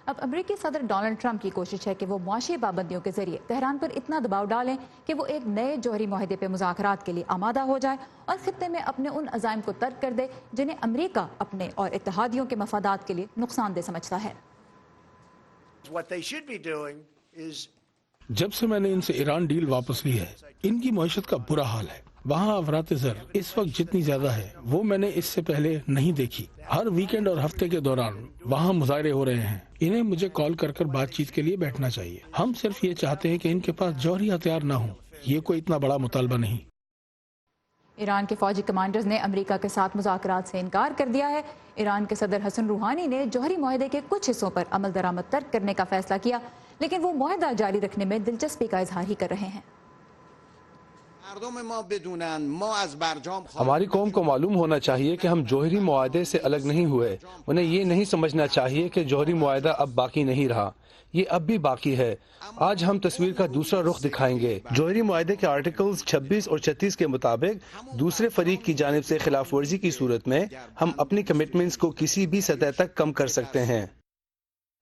اب امریکی صدر ڈونلڈ ٹرمپ کی کوشش ہے کہ وہ معاشی پابندیوں کے ذریعے تہران پر اتنا دباؤ ڈالیں کہ وہ ایک نئے جوہری معاہدے پہ مذاکرات کے لیے آمادہ ہو جائے اور خطے میں اپنے ان عزائم کو ترک کر دے جنہیں امریکہ اپنے اور اتحادیوں کے مفادات کے لیے نقصان دہ سمجھتا ہے۔ جب سے میں نے ان سے ایران ڈیل واپس لی ہے، ان کی معیشت کا برا حال ہے۔ وہاں افراط زر اس وقت جتنی زیادہ ہے وہ میں نے اس سے پہلے نہیں دیکھی۔ ہر ویکینڈ اور ہفتے کے دوران وہاں مظاہرے ہو رہے ہیں۔ انہیں مجھے کال کر بات چیت کے لیے بیٹھنا چاہیے۔ ہم صرف یہ چاہتے ہیں کہ ان کے پاس جوہری ہتھیار نہ ہوں۔ یہ کوئی اتنا بڑا مطالبہ نہیں۔ ایران کے فوجی کمانڈرز نے امریکہ کے ساتھ مذاکرات سے انکار کر دیا ہے۔ ایران کے صدر حسن روحانی نے جوہری معاہدے کے کچھ حصوں پر عمل درآمد ترک کرنے کا فیصلہ کیا، لیکن وہ معاہدہ جاری رکھنے میں دلچسپی کا اظہار ہی کر رہے ہیں۔ ہماری قوم کو معلوم ہونا چاہیے کہ ہم جوہری معاہدے سے الگ نہیں ہوئے۔ انہیں یہ نہیں سمجھنا چاہیے کہ جوہری معاہدہ اب باقی نہیں رہا، یہ اب بھی باقی ہے۔ آج ہم تصویر کا دوسرا رخ دکھائیں گے۔ جوہری معاہدے کے آرٹیکلز 26 اور 36 کے مطابق دوسرے فریق کی جانب سے خلاف ورزی کی صورت میں ہم اپنی کمٹمنٹس کو کسی بھی سطح تک کم کر سکتے ہیں۔